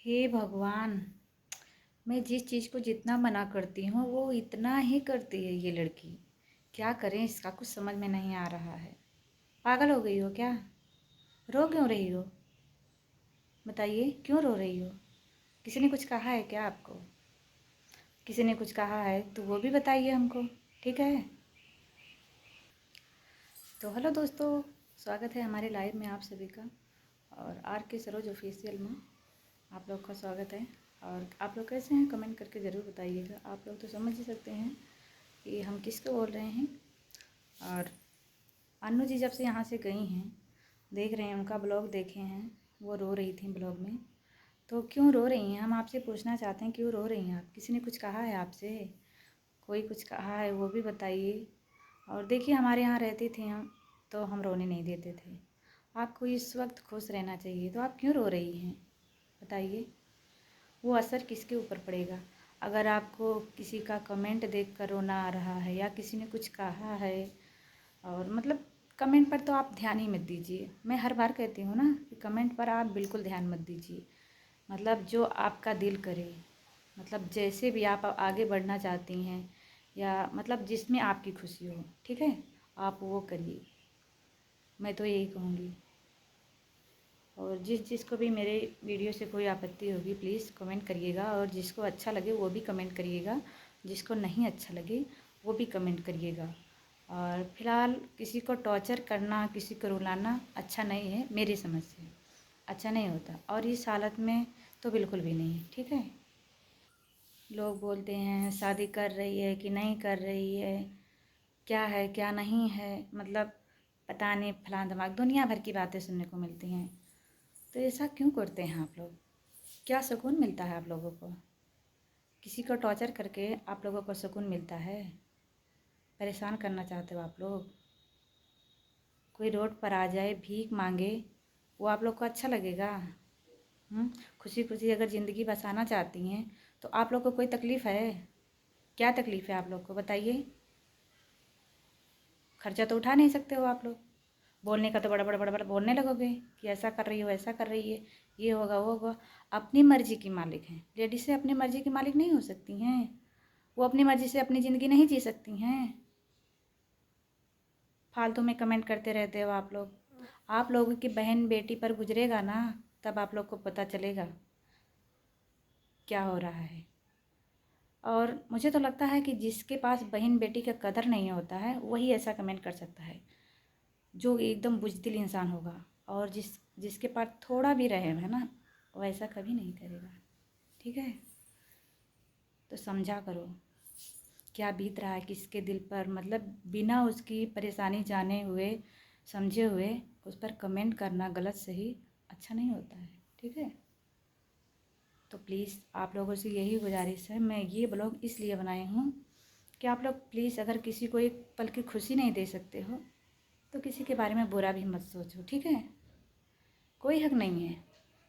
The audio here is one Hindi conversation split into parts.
हे भगवान, मैं जिस चीज़ को जितना मना करती हूँ वो इतना ही करती है ये लड़की। क्या करें, इसका कुछ समझ में नहीं आ रहा है। पागल हो गई हो क्या? रो क्यों रही हो? बताइए, क्यों रो रही हो? किसी ने कुछ कहा है क्या आपको? किसी ने कुछ कहा है तो वो भी बताइए हमको, ठीक है? तो हेलो दोस्तों, स्वागत है हमारे लाइव में आप सभी का। और आर के सरोज ऑफिशियल में आप लोग का स्वागत है। और आप लोग कैसे हैं, कमेंट करके ज़रूर बताइएगा। आप लोग तो समझ ही सकते हैं कि हम किसको बोल रहे हैं। और अन्नू जी जब से यहाँ से गई हैं, देख रहे हैं, उनका ब्लॉग देखे हैं, वो रो रही थी ब्लॉग में। तो क्यों रो रही हैं, हम आपसे पूछना चाहते हैं, क्यों रो रही हैं आप? किसी ने कुछ कहा है आपसे? कोई कुछ कहा है वो भी बताइए। और देखिए, हमारे यहाँ रहती थी हम, तो हम रोने नहीं देते थे। आपको इस वक्त खुश रहना चाहिए, तो आप क्यों रो रही हैं? बताइए। वो असर किसके ऊपर पड़ेगा? अगर आपको किसी का कमेंट देख कर रोना आ रहा है या किसी ने कुछ कहा है, और मतलब कमेंट पर तो आप ध्यान ही मत दीजिए। मैं हर बार कहती हूँ ना कि कमेंट पर आप बिल्कुल ध्यान मत दीजिए। मतलब जो आपका दिल करे, मतलब जैसे भी आप आगे बढ़ना चाहती हैं, या मतलब जिसमें आपकी खुशी हो, ठीक है, आप वो करिए। मैं तो यही कहूँगी। और जिसको भी मेरे वीडियो से कोई आपत्ति होगी, प्लीज़ कमेंट करिएगा। और जिसको अच्छा लगे वो भी कमेंट करिएगा, जिसको नहीं अच्छा लगे वो भी कमेंट करिएगा। और फिलहाल किसी को टॉर्चर करना, किसी को रुलाना अच्छा नहीं है, मेरी समझ से अच्छा नहीं होता। और इस हालत में तो बिल्कुल भी नहीं, ठीक है। लोग बोलते हैं शादी कर रही है कि नहीं कर रही है क्या नहीं है, मतलब पता नहीं, फलां धमाक, दुनिया भर की बातें सुनने को मिलती हैं। तो ऐसा क्यों करते हैं आप लोग? क्या सुकून मिलता है आप लोगों को? किसी को टॉर्चर करके आप लोगों को सुकून मिलता है? परेशान करना चाहते हो आप लोग? कोई रोड पर आ जाए, भीख मांगे, वो आप लोग को अच्छा लगेगा? खुशी खुशी अगर ज़िंदगी बसाना चाहती हैं तो आप लोग को कोई तकलीफ़ है? क्या तकलीफ़ है आप लोग को, बताइए। खर्चा तो उठा नहीं सकते हो आप लोग। बोलने का तो बड़ा बड़ा बड़ा बड़ा बोलने लगोगे कि ऐसा कर रही हो, ऐसा कर रही है, ये होगा वो होगा। अपनी मर्जी की मालिक हैं लेडीज़, अपनी मर्जी की मालिक नहीं हो सकती हैं। वो अपनी मर्जी से अपनी ज़िंदगी नहीं जी सकती हैं। फालतू में कमेंट करते रहते हो आप लोग। आप लोगों की बहन बेटी पर गुजरेगा ना, तब आप लोग को पता चलेगा क्या हो रहा है। और मुझे तो लगता है कि जिसके पास बहन बेटी का कदर नहीं होता है वही ऐसा कमेंट कर सकता है, जो एकदम बुज़दिल इंसान होगा। और जिसके पास थोड़ा भी रहे है ना, वो ऐसा कभी नहीं करेगा, ठीक है। तो समझा करो क्या बीत रहा है किसके दिल पर, मतलब बिना उसकी परेशानी जाने हुए, समझे हुए उस पर कमेंट करना गलत सही अच्छा नहीं होता है, ठीक है। तो प्लीज़ आप लोगों से यही गुजारिश है, मैं ये ब्लॉग इसलिए बनाई हूँ कि आप लोग प्लीज़, अगर किसी को एक पल की खुशी नहीं दे सकते हो तो किसी के बारे में बुरा भी मत सोचो, ठीक है। कोई हक नहीं है।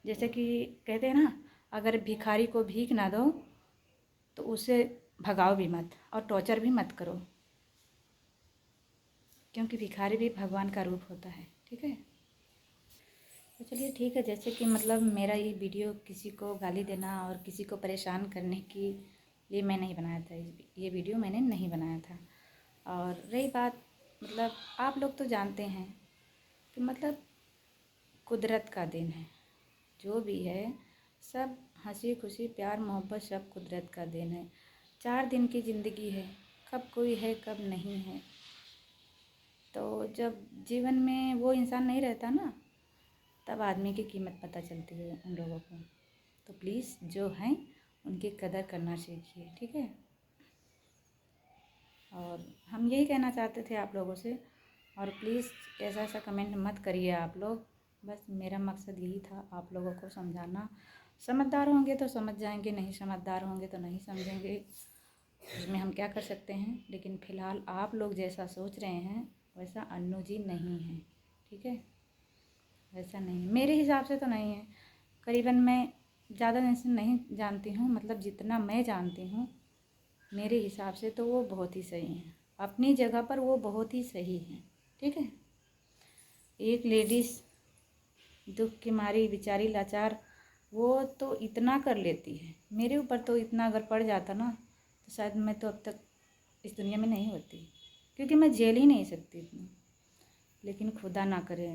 जैसे कि कहते हैं ना, अगर भिखारी को भीख ना दो तो उसे भगाओ भी मत और टॉर्चर भी मत करो, क्योंकि भिखारी भी भगवान का रूप होता है, ठीक है। तो चलिए ठीक है, जैसे कि मतलब मेरा ये वीडियो किसी को गाली देना और किसी को परेशान करने की लिए मैं नहीं बनाया था। ये वीडियो मैंने नहीं बनाया था। और रही बात, मतलब आप लोग तो जानते हैं कि मतलब कुदरत का दिन है, जो भी है सब हंसी खुशी प्यार मोहब्बत सब कुदरत का दिन है। 4 दिन की ज़िंदगी है, कब कोई है कब नहीं है। तो जब जीवन में वो इंसान नहीं रहता ना, तब आदमी की कीमत पता चलती है उन लोगों को। तो प्लीज़ जो हैं उनकी कदर करना सीखिए, ठीक है। और हम यही कहना चाहते थे आप लोगों से। और प्लीज़ ऐसा ऐसा कमेंट मत करिए आप लोग। बस मेरा मकसद यही था आप लोगों को समझाना। समझदार होंगे तो समझ जाएंगे, नहीं समझदार होंगे तो नहीं समझेंगे, उसमें हम क्या कर सकते हैं। लेकिन फ़िलहाल आप लोग जैसा सोच रहे हैं वैसा अन्नू जी नहीं है, ठीक है। वैसा नहीं है, मेरे हिसाब से तो नहीं है। करीबन मैं ज़्यादा दिन से नहीं जानती हूँ, मतलब जितना मैं जानती हूँ मेरे हिसाब से तो वो बहुत ही सही हैं। अपनी जगह पर वो बहुत ही सही हैं, ठीक है। एक लेडीज़ दुख की मारी बेचारी लाचार वो तो इतना कर लेती है, मेरे ऊपर तो इतना अगर पड़ जाता ना तो शायद मैं तो अब तक इस दुनिया में नहीं होती, क्योंकि मैं झेल ही नहीं सकती इतना। लेकिन खुदा ना करे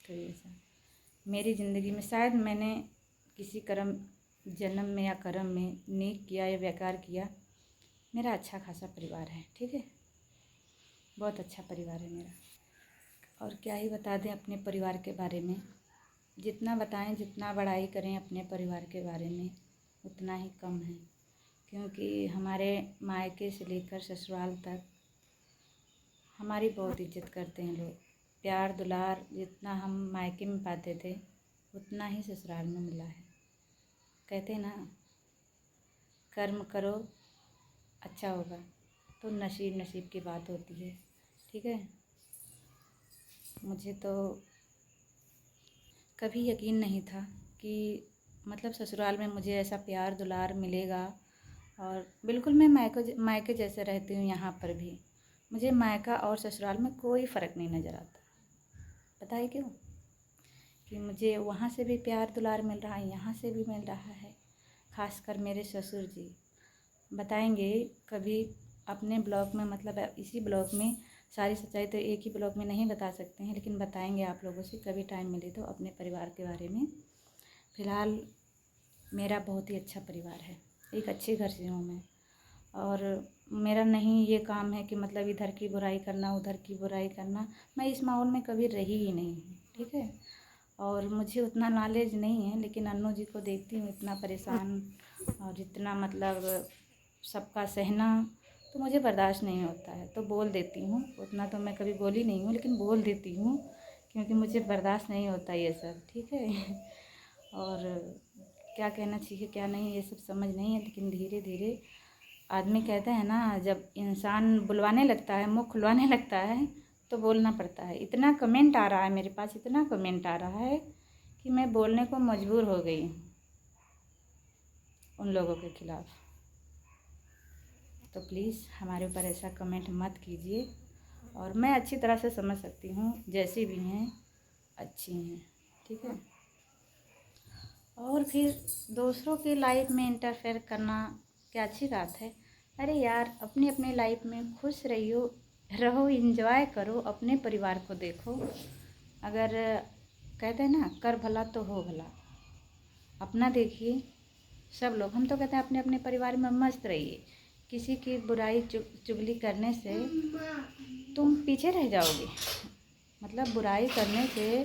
तो ऐसा मेरी ज़िंदगी में शायद मैंने किसी कर्म जन्म में या कर्म में नेक किया या बेकार किया। मेरा अच्छा खासा परिवार है, ठीक है, बहुत अच्छा परिवार है मेरा। और क्या ही बता दें अपने परिवार के बारे में, जितना बताएं जितना बड़ाई करें अपने परिवार के बारे में उतना ही कम है, क्योंकि हमारे मायके से लेकर ससुराल तक हमारी बहुत इज्जत करते हैं लोग। प्यार दुलार जितना हम मायके में पाते थे उतना ही ससुराल में मिला है। कहते हैं ना, कर्म करो अच्छा होगा, तो नसीब नसीब की बात होती है, ठीक है। मुझे तो कभी यकीन नहीं था कि मतलब ससुराल में मुझे ऐसा प्यार दुलार मिलेगा। और बिल्कुल मैं मायके जैसे रहती हूँ, यहाँ पर भी मुझे मायका और ससुराल में कोई फ़र्क नहीं नज़र आता। पता है क्यों? कि मुझे वहाँ से भी प्यार दुलार मिल रहा है, यहाँ से भी मिल रहा है। खासकर मेरे ससुर जी बताएंगे कभी अपने ब्लॉग में, मतलब इसी ब्लॉग में सारी सच्चाई तो एक ही ब्लॉग में नहीं बता सकते हैं, लेकिन बताएंगे आप लोगों से कभी टाइम मिले तो अपने परिवार के बारे में। फ़िलहाल मेरा बहुत ही अच्छा परिवार है, एक अच्छे घर से हूँ मैं। और मेरा नहीं ये काम है कि मतलब इधर की बुराई करना उधर की बुराई करना, मैं इस माहौल में कभी रही ही नहीं हूँ, ठीक है। और मुझे उतना नॉलेज नहीं है, लेकिन अन्नू जी को देखती हूँ इतना परेशान और इतना मतलब सबका सहना, तो मुझे बर्दाश्त नहीं होता है, तो बोल देती हूँ। उतना तो मैं कभी बोली नहीं हूँ, लेकिन बोल देती हूँ क्योंकि मुझे बर्दाश्त नहीं होता ये सब, ठीक है। और क्या कहना चाहिए क्या नहीं ये सब समझ नहीं है, लेकिन धीरे धीरे आदमी कहते हैं ना, जब इंसान बुलवाने लगता है, मुँह खुलवाने लगता है तो बोलना पड़ता है। इतना कमेंट आ रहा है मेरे पास, इतना कमेंट आ रहा है कि मैं बोलने को मजबूर हो गई हूँ उन लोगों के खिलाफ़। तो प्लीज़ हमारे ऊपर ऐसा कमेंट मत कीजिए। और मैं अच्छी तरह से समझ सकती हूँ, जैसी भी हैं अच्छी हैं, ठीक है। और फिर दूसरों की लाइफ में इंटरफेयर करना क्या अच्छी बात है? अरे यार, अपनी अपनी लाइफ में खुश रहियो, रहो, एंजॉय करो, अपने परिवार को देखो। अगर कहते हैं ना, कर भला तो हो भला, अपना देखिए। सब लोग, हम तो कहते हैं अपने अपने परिवार में मस्त रहिए। किसी की बुराई चुगली करने से तुम पीछे रह जाओगे। मतलब बुराई करने से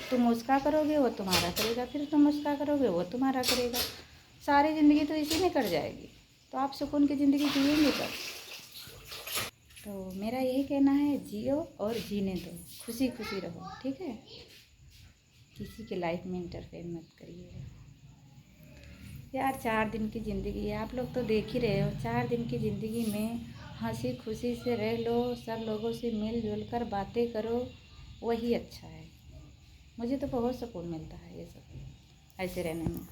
तुम उसका करोगे वो तुम्हारा करेगा, फिर तुम उसका करोगे वो तुम्हारा करेगा, सारी ज़िंदगी तो इसी में कट जाएगी। तो आप सुकून की ज़िंदगी जिएंगे कब? तो मेरा यही कहना है, जियो और जीने दो, खुशी खुशी रहो, ठीक है। किसी के लाइफ में इंटरफेयर मत करिए यार। 4 दिन की ज़िंदगी है, आप लोग तो देख ही रहे हो। 4 दिन की ज़िंदगी में हंसी खुशी से रह लो, सब लोगों से मिलजुल कर बातें करो, वही अच्छा है। मुझे तो बहुत सुकून मिलता है ये सब ऐसे रहने में।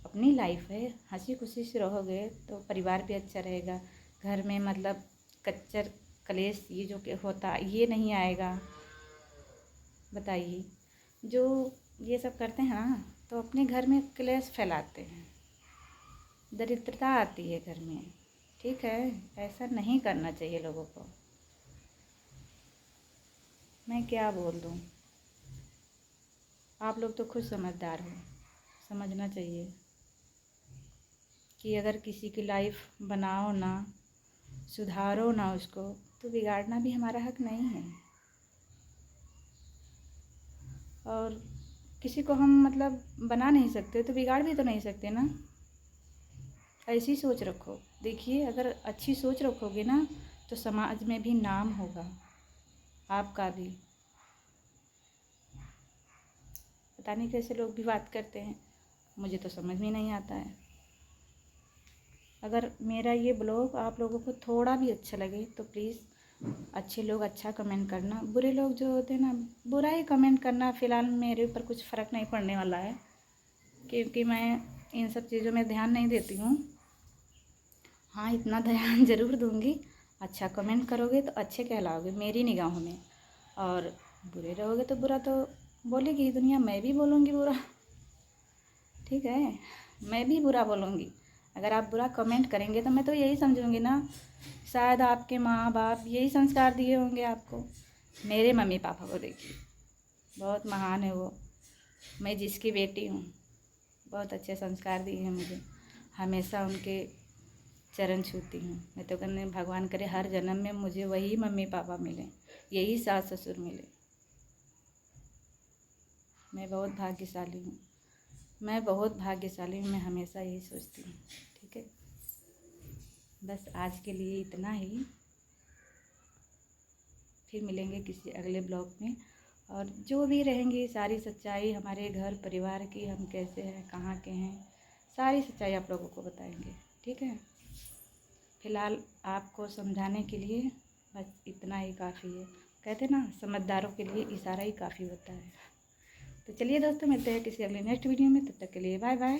अपनी लाइफ है, हंसी खुशी से रहोगे तो परिवार भी अच्छा रहेगा। घर में मतलब कच्चर कलेश ये जो कि होता ये नहीं आएगा। बताइए, जो ये सब करते हैं ना तो अपने घर में क्लेश फैलाते हैं, दरिद्रता आती है घर में, ठीक है। ऐसा नहीं करना चाहिए लोगों को। मैं क्या बोल दूँ, आप लोग तो खुद समझदार हो, समझना चाहिए कि अगर किसी की लाइफ बनाओ ना, सुधारो ना उसको, तो बिगाड़ना भी हमारा हक नहीं है। और किसी को हम मतलब बना नहीं सकते तो बिगाड़ भी तो नहीं सकते ना। ऐसी सोच रखो। देखिए, अगर अच्छी सोच रखोगे ना तो समाज में भी नाम होगा आपका भी। पता नहीं कैसे लोग भी बात करते हैं, मुझे तो समझ में नहीं आता है। अगर मेरा ये ब्लॉग आप लोगों को थोड़ा भी अच्छा लगे तो प्लीज़ अच्छे लोग अच्छा कमेंट करना, बुरे लोग जो होते हैं ना बुरा ही कमेंट करना। फ़िलहाल मेरे ऊपर कुछ फ़र्क नहीं पड़ने वाला है, क्योंकि मैं इन सब चीज़ों में ध्यान नहीं देती हूँ। हाँ, इतना ध्यान ज़रूर दूँगी, अच्छा कमेंट करोगे तो अच्छे कहलाओगे मेरी निगाहों में, और बुरे रहोगे तो बुरा तो बोलेगी ही दुनिया, मैं भी बोलूँगी बुरा। ठीक है। मैं भी बुरा बोलूँगी, अगर आप बुरा कमेंट करेंगे तो मैं तो यही समझूंगी ना, शायद आपके माँ बाप यही संस्कार दिए होंगे आपको। मेरे मम्मी पापा को देखिए, बहुत महान है वो, मैं जिसकी बेटी हूँ, बहुत अच्छे संस्कार दिए हैं मुझे, हमेशा उनके चरण छूती हूँ। मैं तो कहने भगवान करे हर जन्म में मुझे वही मम्मी पापा मिले, यही सास ससुर मिले। मैं बहुत भाग्यशाली हूँ, मैं बहुत भाग्यशाली हूँ, मैं हमेशा यही सोचती हूँ। ठीक है, बस आज के लिए इतना ही। फिर मिलेंगे किसी अगले ब्लॉग में, और जो भी रहेंगी सारी सच्चाई हमारे घर परिवार की, हम कैसे हैं, कहाँ के हैं, सारी सच्चाई आप लोगों को बताएंगे। ठीक है, फ़िलहाल आपको समझाने के लिए बस इतना ही काफ़ी है। कहते ना, समझदारों के लिए इशारा ही काफ़ी होता है। तो चलिए दोस्तों, मिलते हैं किसी अगले नेक्स्ट वीडियो में, तब तक के लिए बाय बाय।